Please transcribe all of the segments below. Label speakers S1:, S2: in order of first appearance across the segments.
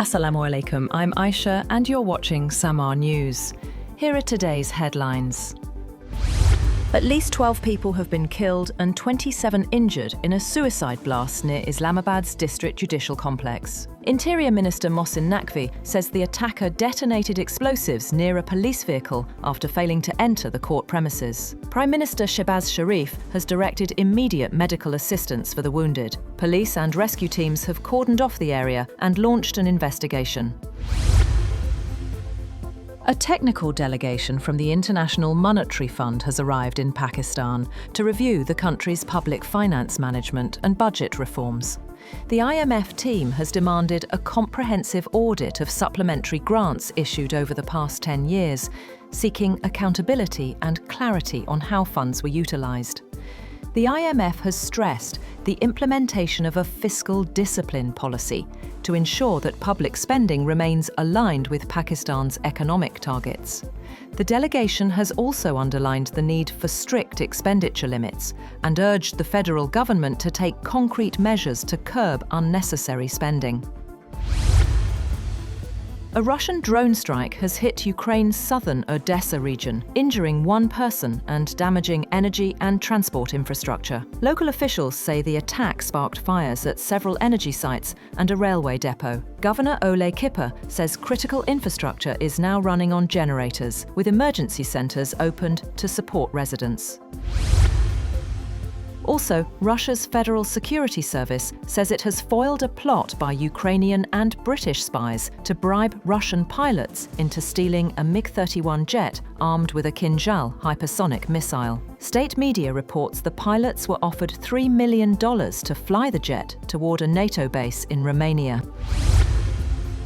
S1: Assalamu alaikum, I'm Aisha and you're watching Samaa News. Here are today's headlines. At least 12 people have been killed and 27 injured in a suicide blast near Islamabad's district judicial complex. Interior Minister Mohsin Naqvi says the attacker detonated explosives near a police vehicle after failing to enter the court premises. Prime Minister Shehbaz Sharif has directed immediate medical assistance for the wounded. Police and rescue teams have cordoned off the area and launched an investigation. A technical delegation from the International Monetary Fund has arrived in Pakistan to review the country's public finance management and budget reforms. The IMF team has demanded a comprehensive audit of supplementary grants issued over the past 10 years, seeking accountability and clarity on how funds were utilised. The IMF has stressed the implementation of a fiscal discipline policy to ensure that public spending remains aligned with Pakistan's economic targets. The delegation has also underlined the need for strict expenditure limits and urged the federal government to take concrete measures to curb unnecessary spending. A Russian drone strike has hit Ukraine's southern Odessa region, injuring one person and damaging energy and transport infrastructure. Local officials say the attack sparked fires at several energy sites and a railway depot. Governor Ole Kipper says critical infrastructure is now running on generators, with emergency centres opened to support residents. Also, Russia's Federal Security Service says it has foiled a plot by Ukrainian and British spies to bribe Russian pilots into stealing a MiG-31 jet armed with a Kinjal hypersonic missile. State media reports the pilots were offered $3 million to fly the jet toward a NATO base in Romania.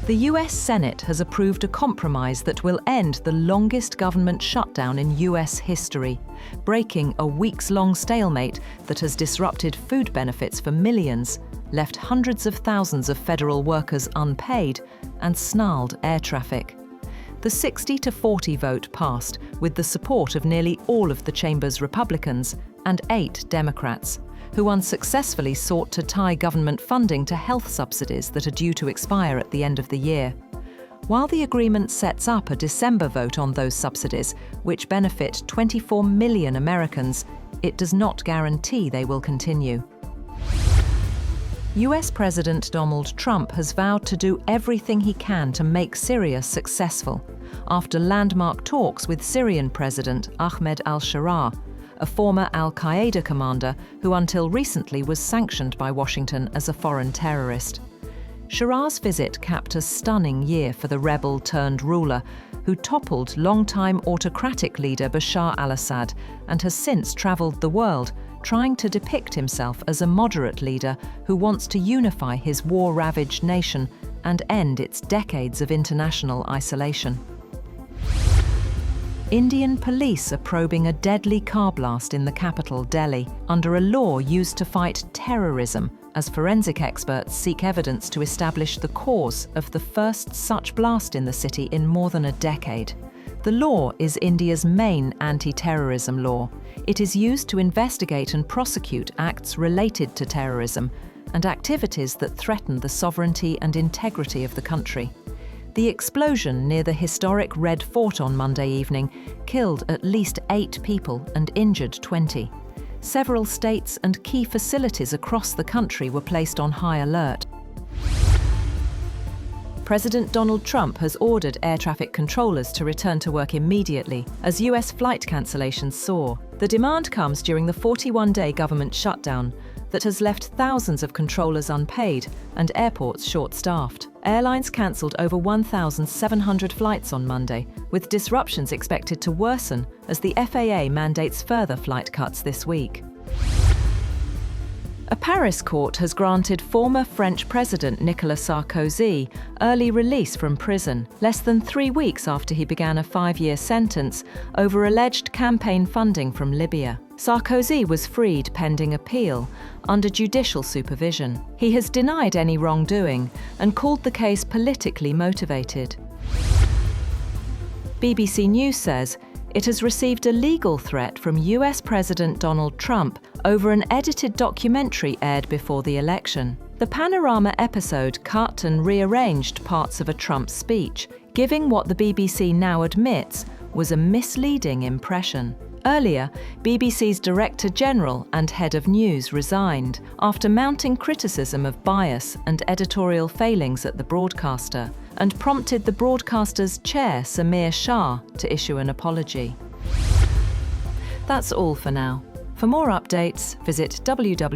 S1: The US Senate has approved a compromise that will end the longest government shutdown in US history, breaking a weeks-long stalemate that has disrupted food benefits for millions, left hundreds of thousands of federal workers unpaid, and snarled air traffic. The 60-40 vote passed with the support of nearly all of the chamber's Republicans and 8 Democrats, who unsuccessfully sought to tie government funding to health subsidies that are due to expire at the end of the year. While the agreement sets up a December vote on those subsidies, which benefit 24 million Americans, it does not guarantee they will continue. US President Donald Trump has vowed to do everything he can to make Syria successful, after landmark talks with Syrian President Ahmed al-Sharaa, a former al-Qaeda commander who until recently was sanctioned by Washington as a foreign terrorist. Sharaa's visit capped a stunning year for the rebel-turned-ruler, who toppled longtime autocratic leader Bashar al-Assad and has since travelled the world, trying to depict himself as a moderate leader who wants to unify his war-ravaged nation and end its decades of international isolation. Indian police are probing a deadly car blast in the capital, Delhi, under a law used to fight terrorism, as forensic experts seek evidence to establish the cause of the first such blast in the city in more than a decade. The law is India's main anti-terrorism law. It is used to investigate and prosecute acts related to terrorism and activities that threaten the sovereignty and integrity of the country. The explosion near the historic Red Fort on Monday evening killed at least 8 people and injured 20. Several states and key facilities across the country were placed on high alert. President Donald Trump has ordered air traffic controllers to return to work immediately as US flight cancellations soar. The demand comes during the 41-day government shutdown that has left thousands of controllers unpaid and airports short-staffed. Airlines cancelled over 1,700 flights on Monday, with disruptions expected to worsen as the FAA mandates further flight cuts this week. A Paris court has granted former French President Nicolas Sarkozy early release from prison, less than 3 weeks after he began a 5-year sentence over alleged campaign funding from Libya. Sarkozy was freed pending appeal, under judicial supervision. He has denied any wrongdoing and called the case politically motivated. BBC News says it has received a legal threat from US President Donald Trump over an edited documentary aired before the election. The Panorama episode cut and rearranged parts of a Trump speech, giving what the BBC now admits was a misleading impression. Earlier, BBC's Director General and Head of News resigned after mounting criticism of bias and editorial failings at the broadcaster, and prompted the broadcaster's chair, Samaa Shah, to issue an apology. That's all for now. For more updates, visit www.samaa.tv.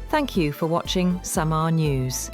S1: Thank you for watching Samaa News.